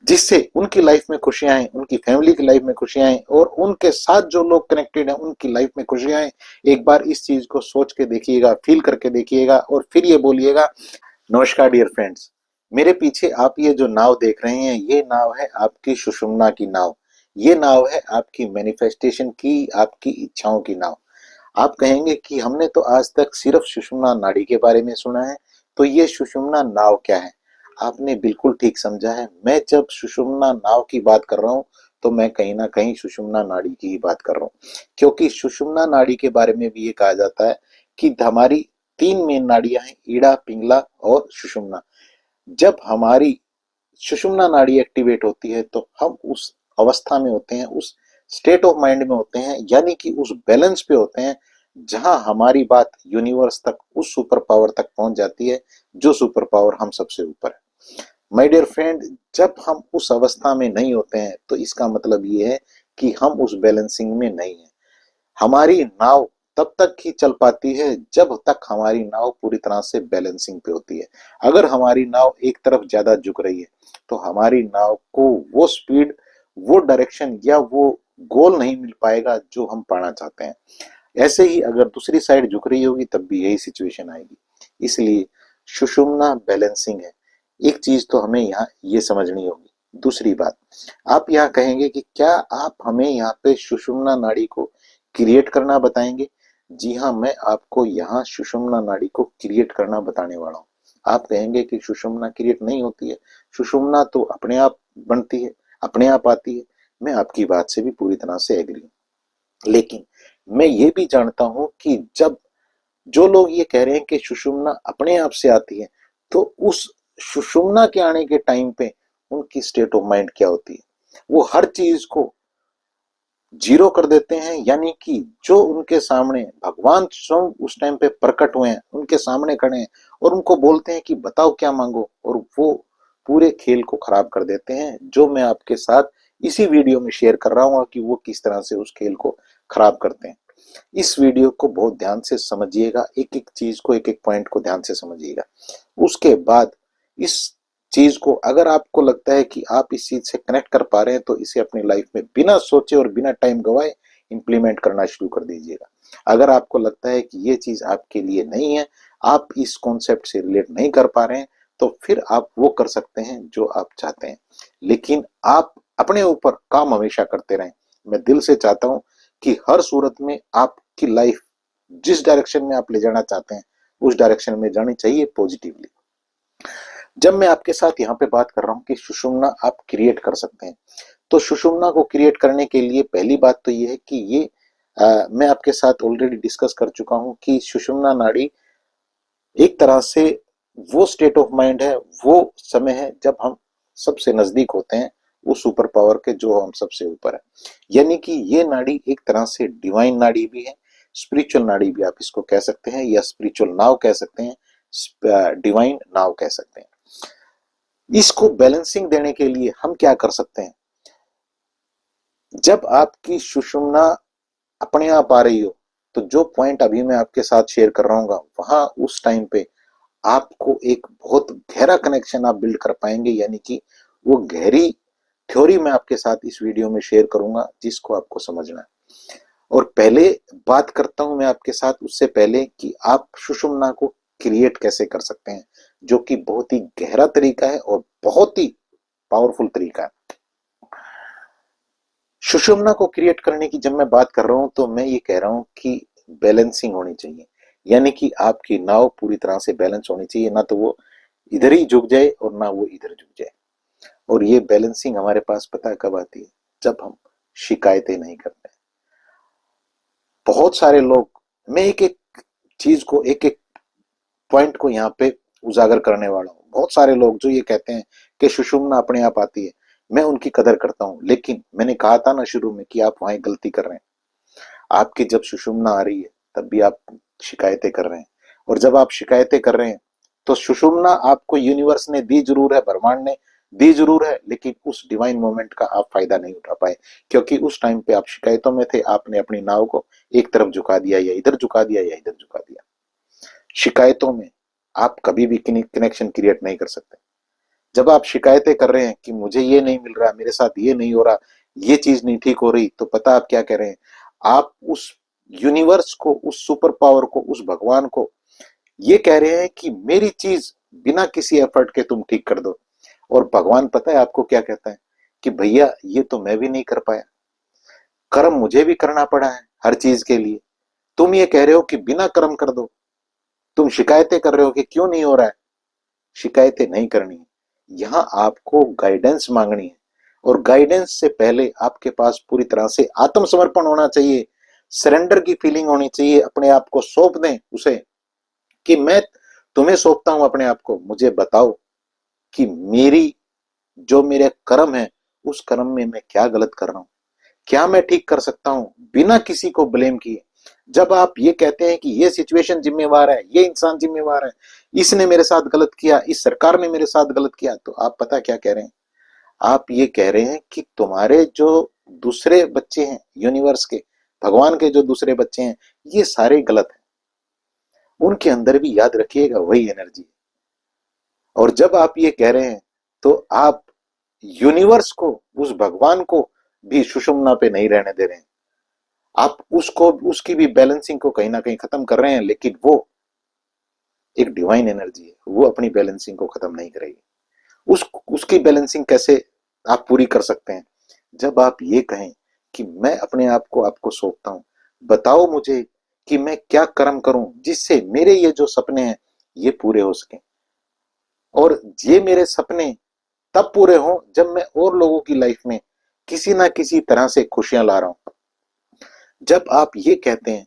जिससे उनकी लाइफ में खुशियां आए, उनकी फैमिली की लाइफ में खुशियां आए और उनके साथ जो लोग कनेक्टेड हैं उनकी लाइफ में खुशियां आए। एक बार इस चीज को सोच के देखिएगा, फील करके देखिएगा और फिर ये बोलिएगा। नमस्कार डियर फ्रेंड्स, मेरे पीछे आप ये जो नाव देख रहे हैं, ये नाव है आपकी सुषुम्ना की नाव। ये नाव है आपकी मैनिफेस्टेशन की, आपकी इच्छाओं की नाव। आप कहेंगे कि हमने तो आज तक सिर्फ सुषुम्ना नाड़ी के बारे में सुना है, तो ये सुषुम्ना नाव क्या है? आपने बिल्कुल ठीक समझा है। मैं जब सुषुम्ना नाव की बात कर रहा हूं तो मैं कहीं ना कहीं सुषुम्ना नाड़ी की ही बात कर रहा हूं, क्योंकि सुषुम्ना नाड़ी के बारे में भी ये कहा जाता है कि हमारी तीन मेन नाड़ियां हैं, ईड़ा, पिंगला और सुषुम्ना। जब हमारी सुषुम्ना नाड़ी एक्टिवेट होती है तो हम उस अवस्था में होते हैं, उस स्टेट ऑफ माइंड में होते हैं, यानी कि उस बैलेंस पे होते हैं जहां हमारी बात यूनिवर्स तक, उस सुपर पावर तक पहुंच जाती है जो सुपर पावर हम सबसे ऊपर है। माय डियर फ्रेंड, जब हम उस अवस्था में नहीं होते हैं तो इसका मतलब ये है कि हम उस बैलेंसिंग में नहीं है। हमारी नाव तब तक ही चल पाती है जब तक हमारी नाव पूरी तरह से बैलेंसिंग पे होती है। अगर हमारी नाव एक तरफ ज्यादा झुक रही है तो हमारी नाव को वो स्पीड, वो डायरेक्शन या वो गोल नहीं मिल पाएगा जो हम पाना चाहते हैं। ऐसे ही अगर दूसरी साइड झुक रही होगी तब भी यही सिचुएशन आएगी। इसलिए सुषुम्ना बैलेंसिंग है। एक चीज तो हमें यहाँ ये समझनी होगी। दूसरी बात, आप यहाँ कहेंगे कि क्या आप हमें यहाँ पे सुषुम्ना नाड़ी को क्रिएट करना बताएंगे? जी हाँ, मैं आपको यहाँ सुषुम्ना नाड़ी को क्रिएट करना बताने वाला हूँ। आप कहेंगे कि सुषुम्ना क्रिएट नहीं होती है, सुषुम्ना तो अपने आप बनती है, अपने आप आती है। मैं आपकी बात से भी पूरी तरह से एग्री हूँ, लेकिन मैं ये भी जानता हूं कि जब जो लोग ये कह रहे हैं कि सुषुम्ना अपने आप से आती है, तो उस सुषुम्ना के आने के टाइम पे उनकी स्टेट ऑफ माइंड क्या होती है? वो हर चीज को जीरो कर देते हैं, यानी कि जो उनके सामने भगवान स्वयं उस टाइम पे प्रकट हुए हैं, उनके सामने खड़े हैं और उनको बोलते हैं कि बताओ क्या मांगो, और वो पूरे खेल को खराब कर देते हैं। जो मैं आपके साथ इसी वीडियो में शेयर कर रहा हूं कि वो किस तरह से उस खेल को खराब करते हैं। इस वीडियो को बहुत ध्यान से समझिएगा, एक एक चीज को, एक एक पॉइंट को ध्यान से समझिएगा। उसके बाद इस चीज को, अगर आपको लगता है कि आप इस चीज से कनेक्ट कर पा रहे हैं, तो इसे अपनी लाइफ में बिना सोचे और बिना टाइम गवाए इंप्लीमेंट करना शुरू कर दीजिएगा। अगर आपको लगता है कि ये चीज आपके लिए नहीं है, आप इस कॉन्सेप्ट से रिलेट नहीं कर पा रहे हैं, तो फिर आप वो कर सकते हैं जो आप चाहते हैं, लेकिन आप अपने ऊपर काम हमेशा करते रहें। मैं दिल से चाहता हूं कि हर सूरत में आपकी लाइफ जिस डायरेक्शन में आप ले जाना चाहते हैं उस डायरेक्शन में जानी चाहिए, पॉजिटिवली। जब मैं आपके साथ यहाँ पे बात कर रहा हूँ कि सुषुम्ना आप क्रिएट कर सकते हैं, तो सुषुम्ना को क्रिएट करने के लिए पहली बात तो ये है कि ये मैं आपके साथ ऑलरेडी डिस्कस कर चुका हूँ कि सुषुम्ना नाड़ी एक तरह से वो स्टेट ऑफ माइंड है, वो समय है जब हम सबसे नजदीक होते हैं उस सुपर पावर के जो हम सबसे ऊपर है। यानी कि ये नाड़ी एक तरह से डिवाइन नाड़ी भी है, स्पिरिचुअल नाड़ी भी आप इसको कह सकते हैं, या स्पिरिचुअल नाव कह सकते हैं, डिवाइन नाव कह सकते हैं। इसको बैलेंसिंग देने के लिए हम क्या कर सकते हैं? जब आपकी सुषुम्ना अपने आप आ रही हो, तो जो पॉइंट अभी मैं आपके साथ शेयर कर रहा हूँ वहां उस टाइम पे आपको एक बहुत गहरा कनेक्शन आप बिल्ड कर पाएंगे, यानी कि वो गहरी थ्योरी मैं आपके साथ इस वीडियो में शेयर करूंगा जिसको आपको समझना है। और पहले बात करता हूं मैं आपके साथ, उससे पहले कि आप सुषुम्ना को क्रिएट कैसे कर सकते हैं, जो कि बहुत ही गहरा तरीका है और बहुत ही पावरफुल तरीका है। सुषुम्ना को क्रिएट करने की जब मैं बात कर रहा हूं तो मैं ये कह रहा हूं कि बैलेंसिंग होनी चाहिए, यानी कि आपकी नाव पूरी तरह से बैलेंस होनी चाहिए, ना तो वो इधर ही झुक जाए और ना वो इधर झुक जाए। और ये बैलेंसिंग हमारे पास पता है कब आती है? जब हम शिकायतें नहीं करते। बहुत सारे लोग, मैं एक एक चीज को, एक एक पॉइंट को यहाँ पे उजागर करने वाला हूँ। बहुत सारे लोग जो ये कहते हैं कि सुषुम्ना अपने आप आती है, मैं उनकी कदर करता हूँ, लेकिन मैंने कहा था ना शुरू में कि आप वहां गलती कर रहे हैं। आपकी जब सुषुम्ना आ रही है तब भी आप शिकायतें कर रहे हैं, और जब आप शिकायतें कर रहे हैं तो सुषुम्ना आपको यूनिवर्स ने दी जरूर है, ब्रह्मांड ने दी जरूर है, लेकिन उस डिवाइन मोमेंट का आप फायदा नहीं उठा पाए, क्योंकि उस टाइम पे आप शिकायतों में थे। आपने अपनी नाव को एक तरफ झुका दिया, या इधर झुका दिया, या इधर झुका दिया। शिकायतों में आप कभी भी कनेक्शन क्रिएट नहीं कर सकते। जब आप शिकायतें कर रहे हैं कि मुझे ये नहीं मिल रहा, मेरे साथ ये नहीं हो रहा, ये चीज नहीं ठीक हो रही, तो पता आप क्या कह रहे हैं? आप उस यूनिवर्स को, उस सुपर पावर को, उस भगवान को ये कह रहे हैं कि मेरी चीज बिना किसी एफर्ट के तुम ठीक कर दो। और भगवान पता है आपको क्या कहता है? कि भैया ये तो मैं भी नहीं कर पाया, कर्म मुझे भी करना पड़ा है हर चीज के लिए। तुम ये कह रहे हो कि बिना कर्म कर दो, तुम शिकायतें कर रहे हो कि क्यों नहीं हो रहा है। शिकायतें नहीं करनी है, यहां आपको गाइडेंस मांगनी है। और गाइडेंस से पहले आपके पास पूरी तरह से आत्मसमर्पण होना चाहिए, सरेंडर की फीलिंग होनी चाहिए। अपने आप को सौंप दें उसे, कि मैं तुम्हें सौंपता हूं अपने आप को, मुझे बताओ कि मेरी जो मेरे कर्म है, उस कर्म में मैं क्या गलत कर रहा हूं, क्या मैं ठीक कर सकता हूं, बिना किसी को ब्लेम किए। जब आप ये कहते हैं कि ये सिचुएशन जिम्मेवार है, ये इंसान जिम्मेवार है, इसने मेरे साथ गलत किया, इस सरकार ने मेरे साथ गलत किया, तो आप पता क्या कह रहे हैं? आप ये कह रहे हैं कि तुम्हारे जो दूसरे बच्चे हैं यूनिवर्स के, भगवान के जो दूसरे बच्चे हैं, ये सारे गलत हैं। उनके अंदर भी याद रखिएगा वही एनर्जी। और जब आप ये कह रहे हैं, तो आप यूनिवर्स को, उस भगवान को भी सुषुम्ना पे नहीं रहने दे रहे हैं। आप उसको, उसकी भी बैलेंसिंग को कहीं ना कहीं खत्म कर रहे हैं, लेकिन वो एक डिवाइन एनर्जी है, वो अपनी बैलेंसिंग को खत्म नहीं करेगी। उस उसकी बैलेंसिंग कैसे आप पूरी कर सकते हैं? जब आप ये कहें कि मैं अपने आप को आपको सौंपता हूं, बताओ मुझे कि मैं क्या कर्म करूं जिससे मेरे ये जो सपने हैं ये पूरे हो सके। और ये मेरे सपने तब पूरे हों जब मैं और लोगों की लाइफ में किसी ना किसी तरह से खुशियां ला रहा हूं। जब आप ये कहते हैं,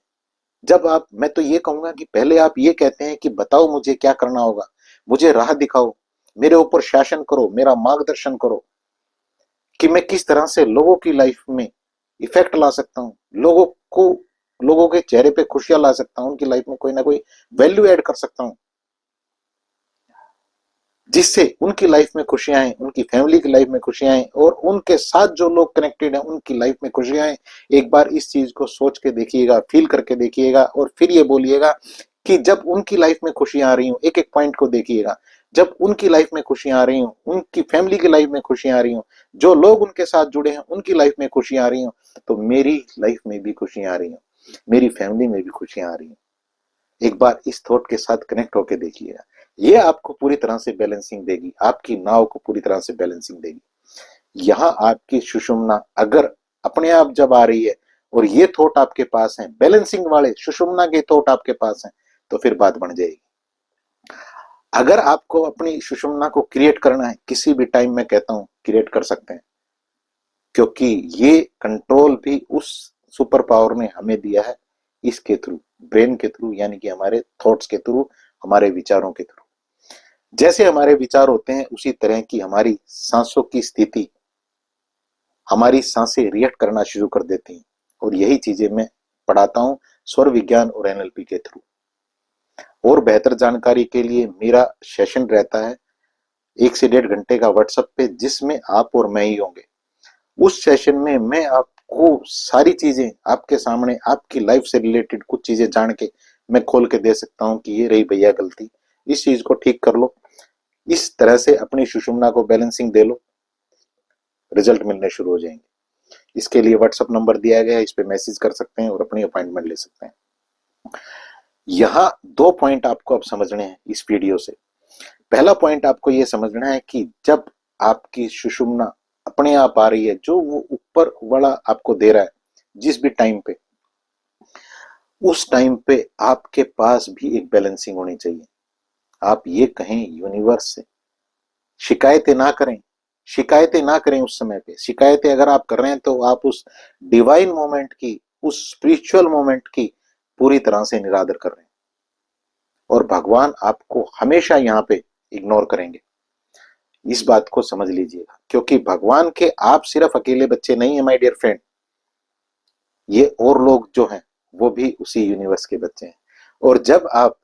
जब आप, मैं तो ये कहूंगा कि पहले आप ये कहते हैं कि बताओ मुझे क्या करना होगा, मुझे राह दिखाओ, मेरे ऊपर शासन करो, मेरा मार्गदर्शन करो, कि मैं किस तरह से लोगों की लाइफ में इफेक्ट ला सकता हूँ, लोगों को, लोगों के चेहरे पे खुशियां ला सकता हूँ, उनकी लाइफ में कोई ना कोई वैल्यू ऐड कर सकता हूँ, जिससे उनकी लाइफ में खुशियां आए, उनकी फैमिली की लाइफ में खुशियां आए, और उनके साथ जो लोग कनेक्टेड हैं उनकी लाइफ में खुशियां आए। एक बार इस चीज को सोच के देखिएगा, फील करके देखिएगा, और फिर ये बोलिएगा कि जब उनकी लाइफ में खुशियां आ रही हूँ, एक एक पॉइंट को देखिएगा, जब उनकी लाइफ में खुशियां आ रही हूँ, उनकी फैमिली की लाइफ में खुशियां आ रही हूँ, जो लोग उनके साथ जुड़े हैं उनकी लाइफ में खुशियां आ रही हूँ, तो मेरी लाइफ में भी खुशियां आ रही हूँ, मेरी फैमिली में भी खुशियां आ रही हूँ। एक बार इस थॉट के साथ कनेक्ट होके देखिएगा, ये आपको पूरी तरह से बैलेंसिंग देगी, आपकी नाव को पूरी तरह से बैलेंसिंग देगी। यहाँ आपकी सुषुम्ना अगर अपने आप जब आ रही है और ये थॉट आपके पास है, बैलेंसिंग वाले सुषुम्ना के थॉट आपके पास है, तो फिर बात बन जाएगी। अगर आपको अपनी सुषुम्ना को क्रिएट करना है, किसी भी टाइम में कहता हूं क्रिएट कर सकते हैं, क्योंकि ये कंट्रोल भी उस सुपर पावर ने हमें दिया है, इसके थ्रू, ब्रेन के थ्रू, यानी कि हमारे थॉट्स के थ्रू, हमारे विचारों के थ्रू। जैसे हमारे विचार होते हैं उसी तरह की हमारी सांसों की स्थिति, हमारी सांसें रिएक्ट करना शुरू कर देती हैं। और यही चीजें मैं पढ़ाता हूं स्वर विज्ञान और एनएलपी के थ्रू। और बेहतर जानकारी के लिए मेरा सेशन रहता है 1 से 1.5 घंटे का व्हाट्सएप पे, जिसमें आप और मैं ही होंगे। उस सेशन में मैं आपको सारी चीजें आपके सामने, आपकी लाइफ से रिलेटेड कुछ चीजें जान के मैं खोल के दे सकता हूं कि ये रही भैया गलती, इस चीज को ठीक कर लो, इस तरह से अपनी सुषुम्ना को बैलेंसिंग दे लो, रिजल्ट मिलने शुरू हो जाएंगे। इसके लिए व्हाट्सएप नंबर दिया गया है, इस पे मैसेज कर सकते हैं और अपनी अपॉइंटमेंट ले सकते हैं। यहाँ 2 पॉइंट आपको अब समझने हैं इस वीडियो से। पहला पॉइंट आपको यह समझना है कि जब आपकी सुषुम्ना अपने आप आ रही है, जो वो ऊपर वाला आपको दे रहा है जिस भी टाइम पे, उस टाइम पे आपके पास भी एक बैलेंसिंग होनी चाहिए। आप ये कहें यूनिवर्स से, शिकायतें ना करें, शिकायतें ना करें। उस समय पे शिकायतें अगर आप कर रहे हैं तो आप उस डिवाइन मोमेंट की, उस स्पिरिचुअल मोमेंट की पूरी तरह से निरादर कर रहे हैं। और भगवान आपको हमेशा यहाँ पे इग्नोर करेंगे, इस बात को समझ लीजिएगा। क्योंकि भगवान के आप सिर्फ अकेले बच्चे नहीं है माय डियर फ्रेंड, ये और लोग जो हैं वो भी उसी यूनिवर्स के बच्चे हैं। और जब आप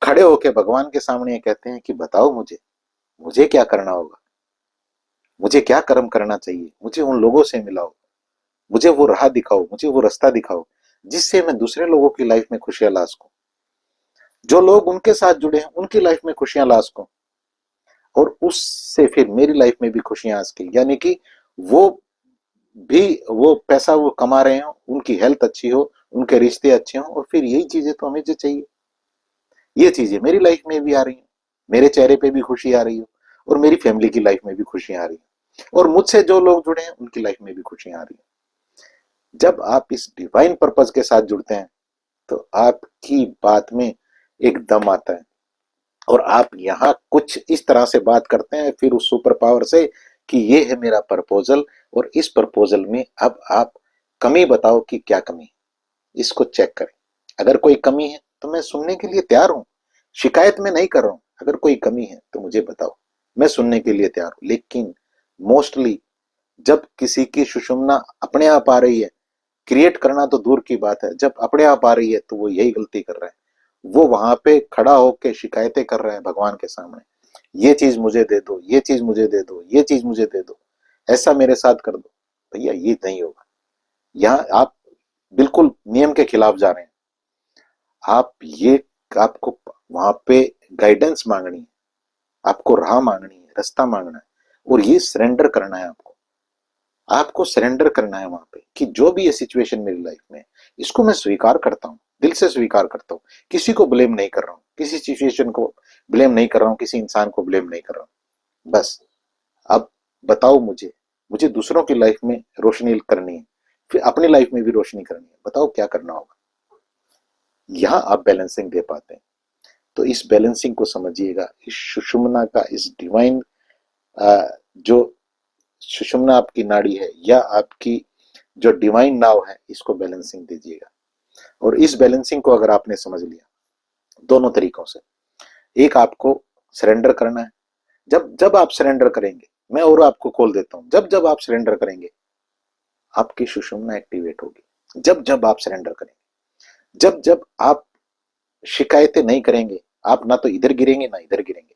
खड़े होकर भगवान के सामने कहते हैं कि बताओ मुझे, मुझे क्या करना होगा, मुझे क्या कर्म करना चाहिए, मुझे उन लोगों से मिलाओ, मुझे वो राह दिखाओ, मुझे वो रास्ता दिखाओ, जिससे मैं दूसरे लोगों की लाइफ में खुशियां ला सकूं, जो लोग उनके साथ जुड़े हैं उनकी लाइफ में खुशियां ला सकूं। और उससे फिर मेरी लाइफ में भी खुशियां आ सके, यानी कि वो भी वो पैसा वो कमा रहे हो, उनकी हेल्थ अच्छी हो, उनके रिश्ते अच्छे हों, और फिर यही चीजें तो हमें जो चाहिए, ये चीजें मेरी लाइफ में भी आ रही है, मेरे चेहरे पे भी खुशी आ रही हो, और मेरी फैमिली की लाइफ में भी खुशियां आ रही है, और मुझसे जो लोग जुड़े हैं उनकी लाइफ में भी खुशियां आ रही है। जब आप इस डिवाइन पर्पज के साथ जुड़ते हैं तो आपकी बात में एक दम आता है, और आप यहाँ कुछ इस तरह से बात करते हैं फिर उस सुपर पावर से कि ये है मेरा प्रपोजल, और इस प्रपोजल में अब आप कमी बताओ कि क्या कमी है, इसको चेक करें। अगर कोई कमी है तो मैं सुनने के लिए तैयार हूं, शिकायत में नहीं कर रहा हूं, अगर कोई कमी है तो मुझे बताओ, मैं सुनने के लिए तैयार हूं। लेकिन मोस्टली जब किसी की सुषुम्ना अपने आप आ रही है, क्रिएट करना तो दूर की बात है, जब अपने आप आ रही है तो वो यही गलती कर रहा है, वो वहां पे खड़ा होकर शिकायतें कर रहा है भगवान के सामने, ये चीज मुझे दे दो, ये चीज मुझे दे दो, ये चीज मुझे दे दो, ऐसा मेरे साथ कर दो। भैया ये नहीं होगा, यहाँ आप बिल्कुल नियम के खिलाफ जा रहे हैं। आप ये आपको वहां पे गाइडेंस मांगनी है, आपको राह मांगनी है, रास्ता मांगना है, और ये सरेंडर करना है आपको। आपको सरेंडर करना है वहां पे कि जो भी ये सिचुएशन मेरी लाइफ में है, इसको मैं स्वीकार करता हूँ, दिल से स्वीकार करता हूँ, किसी को ब्लेम नहीं कर रहा हूँ, किसी सिचुएशन को ब्लेम नहीं कर रहा हूँ, किसी इंसान को ब्लेम नहीं कर रहा हूँ। बस अब बताओ मुझे, मुझे दूसरों की लाइफ में रोशनी करनी है, फिर अपनी लाइफ में भी रोशनी करनी है, बताओ क्या करना होगा। यहाँ आप बैलेंसिंग दे पाते हैं, तो इस बैलेंसिंग को समझिएगा, इस सुषुम्ना का, इस डिवाइन जो सुषुम्ना आपकी नाड़ी है या आपकी जो डिवाइन नाव है, इसको बैलेंसिंग दीजिएगा। और इस बैलेंसिंग को अगर आपने समझ लिया दोनों तरीकों से, एक आपको सरेंडर करना है, जब जब आप सरेंडर करेंगे, मैं और आपको खोल देता हूं, जब जब आप सरेंडर करेंगे आपकी सुषुम्ना एक्टिवेट होगी, जब जब आप सरेंडर करेंगे, जब जब आप शिकायतें नहीं करेंगे, आप ना तो इधर गिरेंगे ना इधर गिरेंगे,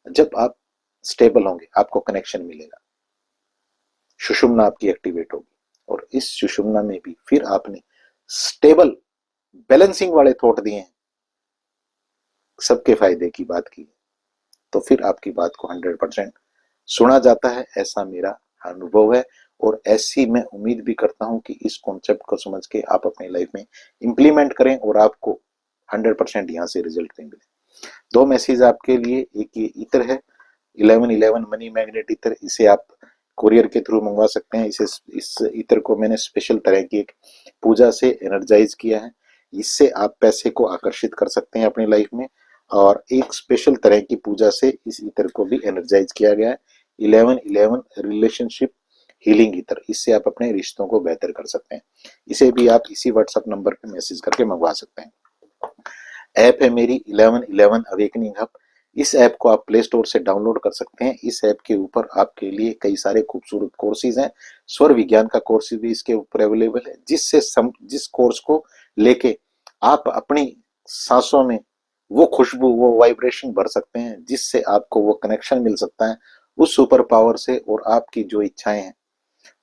जब आप स्टेबल होंगे आपको कनेक्शन मिलेगा, सुषुम्ना आपकी एक्टिवेट होगी, और इस सुषुम्ना में भी फिर आपने स्टेबल बैलेंसिंग वाले थॉट दिए हैं, सबके फायदे की बात की, तो फिर आपकी बात को 100% सुना जाता है, ऐसा मेरा अनुभव है। और ऐसी मैं उम्मीद भी करता हूं कि इस कॉन्सेप्ट को समझ के आप अपनी लाइफ में इंप्लीमेंट करें और आपको 100% यहां से रिजल्ट भी मिले। दो मैसेज आपके लिए, एक ये इतर है 1111 मनी मैग्नेट इतर, इसे आप कोरियर के थ्रू मंगवा सकते हैं। इसे इस इतर को मैंने स्पेशल तरह की एक पूजा से एनर्जाइज किया है, इससे आप पैसे को आकर्षित कर सकते हैं अपनी लाइफ में, और एक स्पेशल तरह की पूजा से इस इतर को भी एनर्जाइज किया गया है, 1111 रिलेशनशिप हीलिंग इतर, इससे आप अपने रिश्तों को बेहतर कर सकते हैं। इसे भी आप इसी व्हाट्सएप नंबर पे मैसेज करके मंगवा सकते हैं। ऐप है मेरी 1111 अवेकनिंग हब, इस ऐप को आप प्ले स्टोर से डाउनलोड कर सकते हैं। इस ऐप के ऊपर आपके लिए कई सारे खूबसूरत कोर्सेज हैं, स्वर विज्ञान का कोर्स भी इसके ऊपर अवेलेबल है, जिस कोर्स को लेके आप अपनी सांसों में वो खुशबू, वो वाइब्रेशन भर सकते हैं, जिससे आपको वो कनेक्शन मिल सकता है उस सुपर पावर से, और आपकी जो इच्छाएं हैं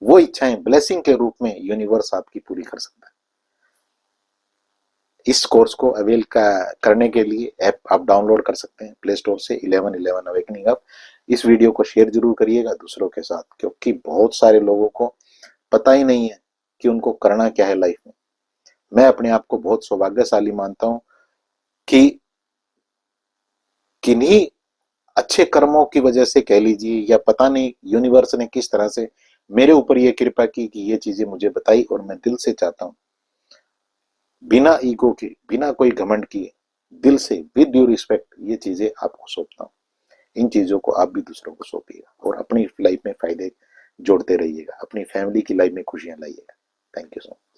वो इच्छाएं ब्लेसिंग के रूप में यूनिवर्स आपकी पूरी कर सकता है। इस कोर्स को अवेल करने के लिए ऐप आप डाउनलोड कर सकते हैं प्ले स्टोर से, 1111 अवेकनिंग अप। इस वीडियो को शेयर जरूर करिएगा दूसरों के साथ, क्योंकि बहुत सारे लोगों को पता ही नहीं है कि उनको करना क्या है लाइफ में। मैं अपने आप को बहुत सौभाग्यशाली मानता हूं कि किन्हीं अच्छे कर्मों की वजह से कह लीजिए, या पता नहीं यूनिवर्स ने किस तरह से मेरे ऊपर ये कृपा की कि ये चीजें मुझे बताई, और मैं दिल से चाहता हूं, बिना ईगो के, बिना कोई घमंड किए, दिल से विद ड्यू रिस्पेक्ट ये चीजें आपको सौंपता हूँ। इन चीजों को आप भी दूसरों को सौंपिएगा, और अपनी लाइफ में फायदे जोड़ते रहिएगा, अपनी फैमिली की लाइफ में खुशियां लाइएगा। Thank you so much.